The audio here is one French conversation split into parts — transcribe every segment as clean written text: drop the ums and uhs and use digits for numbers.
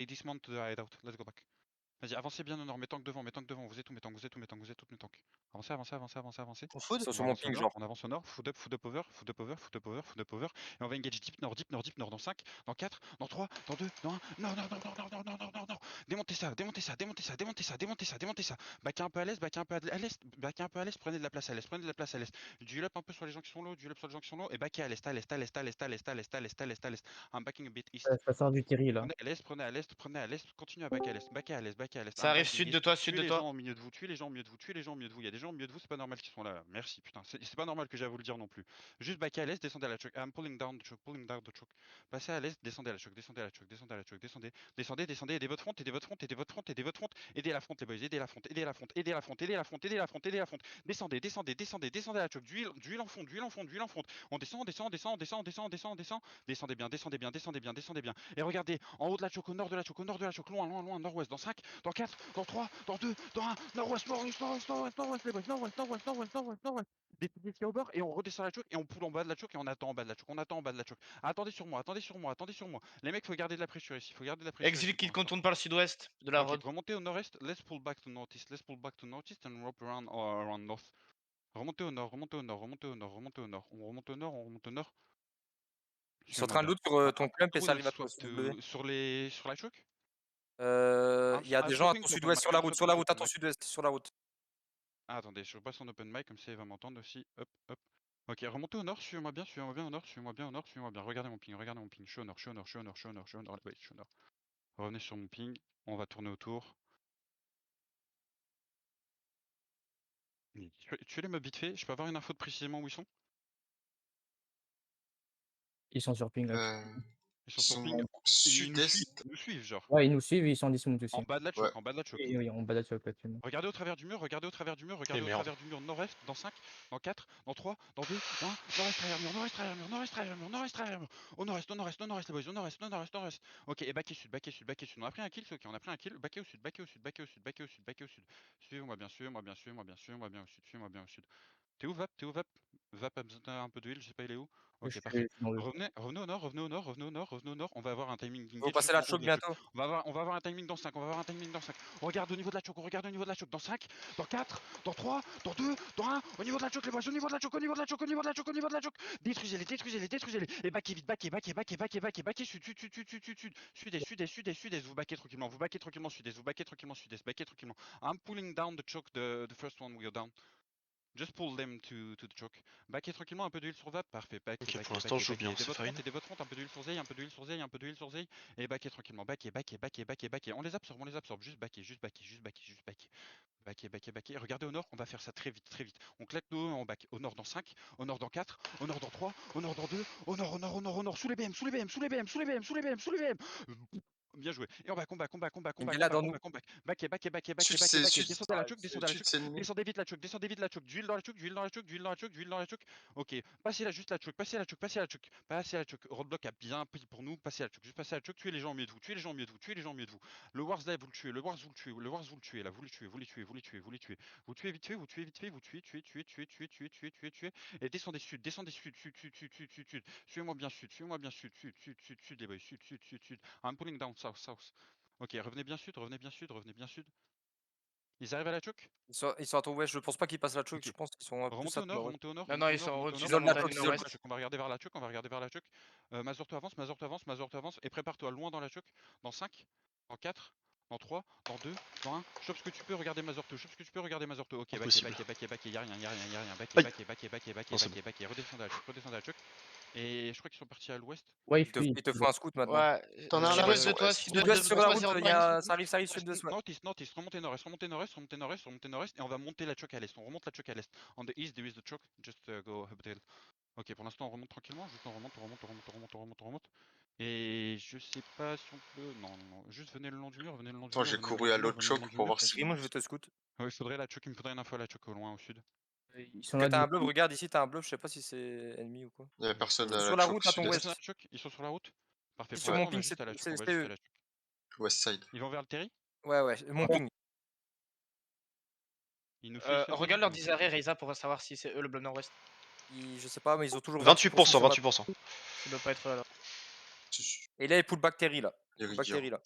et dismount to the hideout. Let's go back. Vas-y, avancez bien au nord, mes tanks devant, vous êtes tous mes tanks, vous êtes tous mes tanks, vous êtes tous mes tanks. Avancez, avancez, avancez, avancez, avancez. On food. Ils sont On sur mon avance au ping, nord, genre. on avance au nord, food up over, food up over, food up over, food up over. Et on va engage deep nord, deep nord, deep nord dans 5, dans 4, dans 3, dans 2, dans 1. Non, non, non, non, non, non, non, non, non, non. Démontez ça, démontez ça, démontez ça, démontez ça, démontez ça, démontez ça. Backez un peu à l'est, backez un peu à l'est, backez un peu à l'est, prenez de la place à l'est, prenez de la place à l'est. Duel up un peu sur les gens qui sont low, duel up sur les gens qui sont low, et backez à l'est, à l'est, à l'est, à l'est, à l'est, à l'est, à l'est, à l'est, à l'est. I'm backing a bit east. Ça sort du Terry là. Prenez à l'est, prenez à l'est, prenez à l'est, continuez à backer à l'est, backer à l'est, backer à l'est. Ça arrive sud de toi, sud Tuez de les toi. gens au milieu de vous, tuez les gens au milieu de vous, tuez les gens au milieu de vous. Il y a des gens au milieu de vous, c'est pas normal qu'ils sont là. Merci, putain. C'est pas normal que j'ai à vous le dire non plus. Juste backer à l'est, descendez à la choke. I'm pulling down the choke, pulling down the choke. Passez à l'est, descendez à la choke, descendez à la choke, descendez à la choke, descendez, descendez, descendez, aidez votre front, aidez votre front, aidez votre front, aidez votre front, aidez la front les boys, aidez la front, aidez la front, aidez la front, aidez la front, aidez la front, aidez la front. Descendez, descendez, descendez, descendez à la choke, d'huile en fond, d'huile en fond, d'huile en fond. On descend, descend, descend, descend, descend, descend, descend. Descendez bien, descendez bien, descendez bien, descendez bien. Et regardez, en haut de la choke, au nord de la choke, au nord de la choke, loin, loin, loin, nord-ouest, dans 5, dans 4, dans 3, dans 2, dans 1, nord-ouest, nord-ouest, nord-ouest, nord-ouest, nord-ouest, les boys, nord-ouest, nord-ouest, nord-ouest, nord-ouest, nord-ouest. Des au bord et on redescend la choke et on poule en bas de la choke et on attend en bas de la choke, on attend en bas de la choke. Attendez sur moi, attendez sur moi, attendez sur moi. Les mecs, faut garder de la pression ici, faut garder de la pression ici. Exil qui Pour l'instant. contourne par le sud-ouest de la Ok, road. remontez au nord-est, let's pull back to northeast, let's pull back to northeast and rope around, around north. Remontez au nord, remontez au nord, remontez au nord, remontez au nord. On remonte au nord, on remonte au nord. Ils sont en Suivez-moi train de bien. loot sur ton clump et ça arrive à toi, Swap SW. sur la choke. Il y a des gens à ton sud-ouest sur la route, à ton sud-ouest, sur la route. Ah, attendez, je repasse en open mic, comme ça il va m'entendre aussi. Hop, hop. Ok, remontez au nord, suivez-moi bien au nord, suivez-moi bien au nord, suivez-moi bien. Regardez mon ping, regardez mon ping. Je suis au nord, je suis au nord, je suis au nord, je suis au nord, je suis au nord. Ouais, je suis au nord. Revenez sur mon ping, on va tourner autour. Tuez les mobs vite fait, je peux avoir une info de précisément où ils sont? Ils sont sur ping là. Ils sont sur ping. Sud-est. Ils nous suivent, genre. Ouais, ils nous suivent, ils sont en dismount aussi. En bas de la Ouais. choke, en bas de la choke. Oui, oui, on bat là-dessus actuellement. Regardez au travers du mur, regardez au travers du mur, regardez au merde. travers du mur nord-est, dans 5, dans 4, dans 3, dans 2, dans 1, nord-est travers mur, nord-est travers mur, nord-est travers mur, nord-est travers mur, au nord-est, au nord-est, au nord-est les boys, au nord-est, au nord-est, nord-est. Ok, et backé sud, backé sud, backé sud. On a pris un kill, c'est ok, on a pris un kill, backé au sud, backé au sud, backé au sud, backé au sud, backé au sud. Suivez-moi bien, suivez-moi bien, suivez-moi bien, suivez-moi bien au sud, suivez-moi bien au sud. T'es où Vap? T'es où Vap? Vap a besoin un peu d'huile, je sais pas il est où. Je Ok, suis parfait. dans le. Revenez au nord, revenez au nord, revenez au nord, revenez au nord. On va avoir un timing Vous engage passez juste la en haut choke de la choke. bientôt. On va avoir un timing dans 5, on va avoir un timing dans 5. On regarde au niveau de la choke, on regarde au niveau de la choke. Dans 5, dans 4, dans 3, dans 2, dans 1. Au niveau de la choke, les boys, au niveau de la choke, au niveau de la choke, au niveau de la choke, au niveau de la choke. Détruisez-les, détruisez-les, détruisez-les. Et backez vite, backez, backez, backez, backez, backez, backez, sud, sud, sud, sud, sud, sud, sud. Sud-est, sud-est, sud-est, sud-est. Vous backez tranquillement, sud-est, vous backez tranquillement, sud-est, backez tranquillement. I'm pulling down the choke, the first one we go down. Just pull them to the choke. Backez tranquillement, un peu d'huile sur Vap. Parfait, backez, Ok, pour l'instant, je joue bien, c'est fine. aidez votre front, un peu d'huile sur Zay, un peu d'huile sur Zay, un peu d'huile sur Zay. Et backez tranquillement, backez, backez, backez, backez, backez. On les absorbe, juste backez, juste backez, juste backez, juste backez. Backez, backez, backez. Regardez au nord, on va faire ça très vite, très vite. On claque nos en back. Au nord dans 5, au nord dans 4, au nord dans 3, au nord dans 2, au nord, au nord, au nord, au nord, sous les BM, sous les BM, sous les BM, sous les BM, sous les BM, sous les BM. Bien joué. Et on back, on back, on back, on back, on Il back, est on là back, dans on nous. back, on back. Backez, backez, backez, backez, Sud, backez, c'est backez. sud. Descendez à la choke, descendez à la choke. Sud, c'est ennemi. Descendez vite la choke, descendez vite la choke. D'huile dans la choke, d'huile dans la choke, d'huile dans la choke, d'huile dans la choke. Ok, passez là, juste la choke, passez à la choke, passez à la choke, passez à la choke. Roadblock a bien pris pour nous, passez à la choke, juste passez à la choke, tuez les gens au milieu de vous, tuez les gens au milieu de vous, tuez les gens au milieu de vous. Le Wars là, vous le tuez, le Wars vous le tuez, le Wars vous le tuez là, vous le tuez, vous les tuez, vous les tuez, vous les tuez. Vous tuez vite fait, vous tuez vite fait, vous tuez, tuez, tuez, tuez, tuez, tuez, tuez, tuez, tuez. Et descendez sud, sud, sud, sud, sud, sud, sud, sud. Suivez-moi bien sud, suivez-moi bien sud, sud, sud, sud, sud, les boys, sud, sud, sud, sud. I'm pulling down south, south. Ok, revenez bien sud, revenez bien sud, revenez bien sud. Ils arrivent à la choke? Ils sont à ton ouest, je pense pas qu'ils passent la choke, Ok. je pense qu'ils sont plus Remontez à au ton nord, nord-ouest. remontez au nord, Non, non, remontez au ils nord, sont remontez au nord. Ils au-dessus de la ont de la On choke, montagne ils ont de la nord-ouest. va regarder vers la choke, on va regarder vers la choke. Mazurto avance, Mazurto avance, et prépare-toi loin dans la choke. Dans 5, dans 4, dans 3, dans 2, dans 1. Chope ce que tu peux, regarder Mazurto, chope ce que tu peux, regarder Mazurto. Ok, backé, Impossible. backé, backé, backé, y'a rien, y'a rien, y'a rien. Backé, Aïe. backé, backé, backé, backé, Non, c'est backé, backé. Redescendez à la choke, redescendez à la choke. Et je crois qu'ils sont partis à l'ouest. Ouais, Il te faut un scout maintenant. Ouais, T'en as un sud-ouest de là-bas. toi, Sud-ouest sud-ouest de sur toi, la route, 0.1. ça arrive sud-ouest. Ouais. Northeast, remontez nord-est, remontez nord-est, remontez nord-est, remontez nord-est, et on va monter la choke à l'est. On remonte la choke à l'est. On the east, there is the choke, just go up the hill. Ok, pour l'instant on remonte tranquillement, juste on remonte. Et je sais pas si on peut. Non, non, non. Juste venez le long du mur, venez le long du Attends, mur, j'ai venez le long couru du à mur, l'autre venez le long choke du pour mur. voir si. Grimo, je vais te scout. Ouais, il faudrait la choke, il me faudrait une info à la choke au loin au sud. Ils sont Que là t'as du un blob, regarde ici, t'as un blob, je sais pas si c'est ennemi ou quoi. Il y a personne Ils sont à sur la la choke route à ton sud-est. ouest. Ils sont sur la route. Parfait, pour Sur mon l'instant on va ping, juste à la choke, on va c'est juste à eux. la choke. West side. Ils vont vers le terry. Ouais, mon Ok. ping. Ils nous fait shutdown. Regarde leur disarray, Reza, pour savoir si c'est eux le blob nord-ouest. Je sais pas, mais ils ont toujours 28%, sur ma... 28%. Ça doit pas être eux alors. Et là, ils pull back Terry là. Les Pull back riggers. Terry là.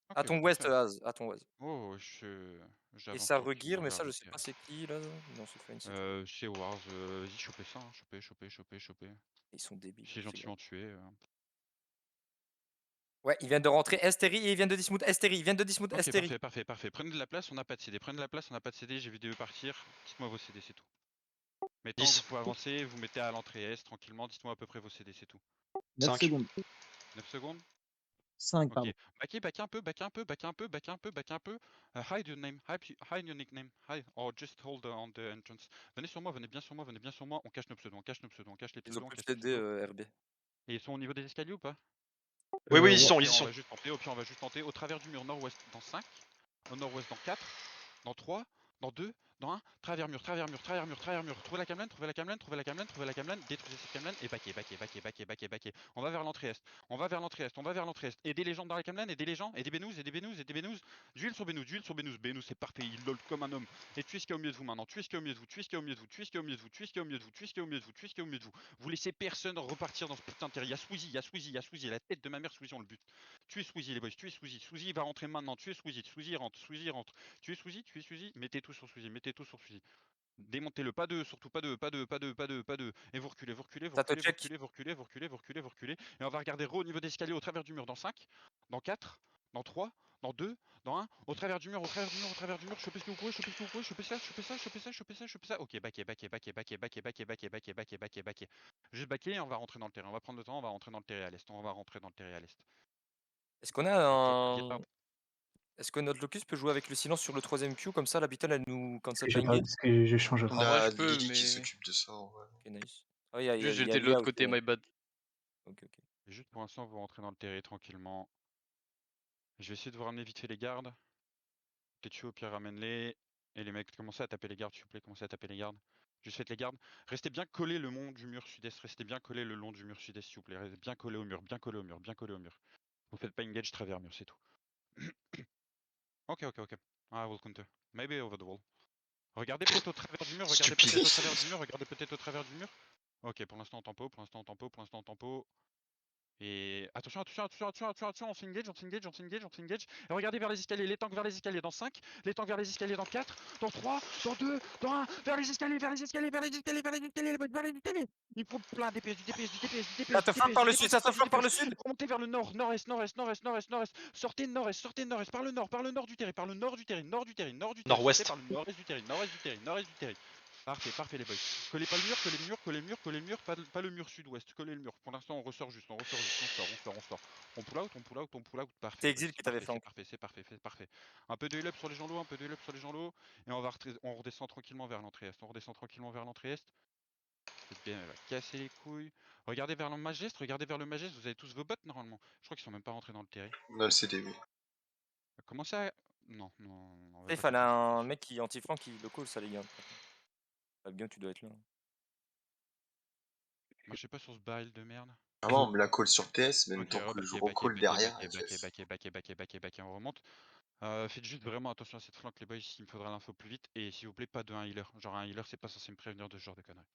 À Ok, ton bah, west, parfait. Az, à ton west. Oh, Et j'avance ça tranquillement regear, mais vers ça, le je sais pas terrain. c'est qui là. Non, c'est Fine, c'est toi. Chez Wars, vas-y, chopez ça, hein. Chopez. Ils sont débiles. C'est gentiment tué. Ouais, ils viennent de rentrer Esteri et ils viennent de dismount Esteri. Ils viennent de dismount Ok, Esteri. parfait. Prenez de la place, on n'a pas de CD. Prenez de la place, on n'a pas de CD. J'ai vu DE partir. Dites-moi vos CD, c'est tout. Mais tant que 10. vous pouvez avancer, vous mettez à l'entrée est tranquillement. Dites-moi à peu près vos CD, c'est tout. 9 5. secondes. 9 secondes. 5, Ok. pardon. Back un peu. Hide your name, hide your nickname, hide, or just hold on the entrance. Venez sur moi, venez bien sur moi. On cache nos pseudos, on cache les Ils ont pseudos, on plus cache de les CD, pseudos. RB. Et ils sont au niveau des escaliers ou pas? Oui, ils Ouais. sont, Ok, ils on sont. va juste tenter, au pire on va juste tenter. Au travers du mur nord-ouest dans 5, au nord-ouest dans 4, dans 3, dans 2, dans 1, travers mur. Trouvez la camelane, détruisez cette camelane et baquez. On va vers l'entrée est. Aidez les gens dans la camelane, aidez Benous. D'huile sur Benous. Benous c'est parfait, il lol comme un homme. Et tuez ce qu'il y a au milieu de vous maintenant, tuez ce qu'il y a au milieu de vous. Vous laissez personne repartir dans ce putain de terrain. Il y a Squeezie, la tête de ma mère, Squeezie on le bute. Tuez Squeezie les boys, Squeezie il va rentrer maintenant, tuez Squeezie rentre. Tuez Squeezie, mettez tout sur Squeezie. Démontez-le, pas de, surtout pas de. Et vous reculez. Ça te check. Et on va regarder au niveau des escaliers au travers du mur dans 5, dans 4, dans 3, dans 2, dans 1, au travers du mur. Chopez ce que vous pouvez, chopez ça. Ok, baquez. Juste baquer et on va rentrer dans le terrain. On va prendre le temps, on va rentrer dans le terrain à l'est. Est-ce qu'on a T'inquiète un. pas. Est-ce que notre locus peut jouer avec le silence sur le 3ème Q comme ça la battle elle nous cancel J'ai pas pas, engage? parce que j'ai changé. On En vrai, a je peux, Lily qui mais- s'occupe de ça. En vrai. Ok, nice. Ah, il y a Juste il y a j'étais de Léa l'autre côté, aussi, hein. my bad. Ok. Et juste pour l'instant, vous rentrez dans le terrain tranquillement. Je vais essayer de vous ramener vite fait les gardes. T'es tué au pire, ramène-les. Et les mecs, commencez à taper les gardes, s'il vous plaît, commencez à taper les gardes. Juste faites les gardes. Restez bien collés le long du mur sud-est, le long du mur sud-est, s'il vous plaît. Restez bien collés au mur. Vous faites pas engage travers mur, c'est tout. Ok. I will counter. Maybe over the wall. Regardez peut-être au travers du mur, regardez peut-être au travers du mur. Ok, pour l'instant on tempo. Et attention, on s'engage. Et regardez vers les escaliers, les tanks vers les escaliers dans 5, les tanks vers les escaliers dans 4, dans 3, dans 2, dans 1, vers les escaliers. Il faut plein DPS, du DPS. Ça te flanque par le sud, ça te flanque par le sud. Remontez vers le nord, nord-est. Sortez nord-est, par le nord du terrain, Nord-ouest. Sortez par le nord-est du terrain. Parfait les boys. Collez pas le mur, pas le mur sud-ouest, collez le mur. Pour l'instant on ressort juste, on sort. On pull out, parfait C'est les boys. Exil qui t'avait flank. C'est parfait. Un peu de heal up sur les gens low, et on redescend tranquillement vers l'entrée est. Cette game elle va casser les couilles. Regardez vers le Mageste, vous avez tous vos bots normalement. Je crois qu'ils sont même pas rentrés dans le terrain. On a le CD, oui. Commencez à... Non, on va Il pas fallait tout de suite, un mec qui anti-flank qui le call ça les gars. Bien tu dois être là. Marchez pas sur ce baril de merde. Ah ouais, on me la colle sur TS, même Ok, temps que je recolle derrière. baquez, on remonte. Faites juste vraiment attention à cette flanque les boys, il me faudra l'info plus vite. Et s'il vous plaît, pas de un healer. Genre un healer, c'est pas censé me prévenir de ce genre de conneries.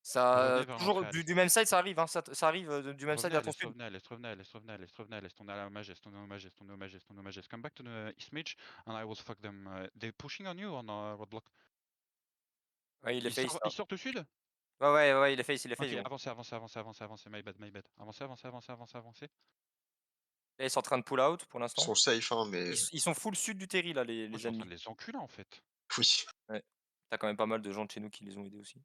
Ça Revenez vers toujours l'entrée à du même side ça arrive, hein. Ça arrive du même side Revenez à à ton l'est, sud. revenez à l'est. On est à la Magest, on est au Magest. Come back to the East Mage and I will fuck them. They're pushing on you on roadblock. Ouais, il est face. Ils sortent au sud? Ouais, il est face, Ok, ils vont. avancez, my bad. Avancez. Là, ils sont en train de pull out pour Ils l'instant. sont safe, hein, mais. Ils sont full sud du terri là, Moi je les suis en train ennemis. de les enculer en fait. Oui. Ouais. T'as quand même pas mal de gens de chez nous qui les ont aidés aussi.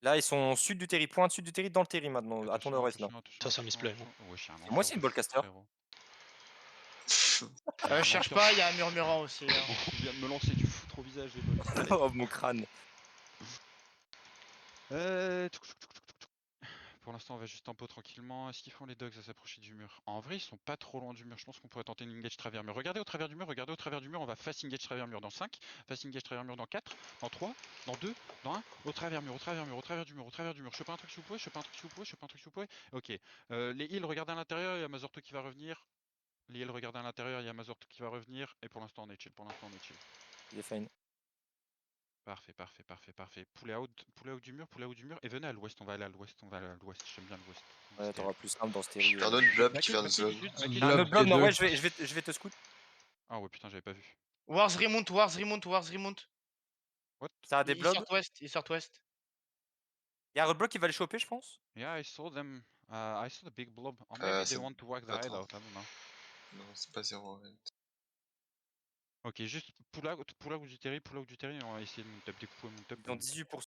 Là, ils sont sud du terri, pointe sud du terri, dans le terri maintenant, à ton nord-est là. Ça, c'est un misplay. Ouais, je suis un Et moi, c'est une ballcaster. Cherche pas, il y a un murmurant aussi. Hein. On vient de me lancer du foutre au visage. Allez. Oh mon crâne. Pour l'instant, on va juste tempo tranquillement. Est-ce qu'ils font les dogs à s'approcher du mur? En vrai, ils sont pas trop loin du mur. Je pense qu'on pourrait tenter une engage travers mur. Regardez au travers du mur. On va fast engage travers mur dans 5, fast engage travers mur dans 4, dans 3, dans 2, dans 1. Au travers du mur. Chopez un truc si vous pouvez. Ok. Les heals, regardez à l'intérieur. Il y a Mazorto qui va revenir. Et pour l'instant, on est chill. Il est fine. Parfait. Pull out du mur, et venez à l'ouest, on va aller à l'ouest, j'aime bien l'ouest. Ouais, t'auras plus simple dans ce terri. Un autre blob qui vient de zone. Ah, Blob notre blob, non, T2. ouais, je vais te scout. Ah ouais, putain, j'avais pas vu. Wars remount. What? Ça a des Il blobs. sort ouest. Il y a un roadblock qui va le choper, je pense. Yeah, I saw them. I saw the big blob. Or maybe they c'est- want to walk the attends. hideout, I don't know. Non, c'est pas 0. Ok, juste pull out du terri, on va essayer de monter up, découper mon top. Ils ont 18%.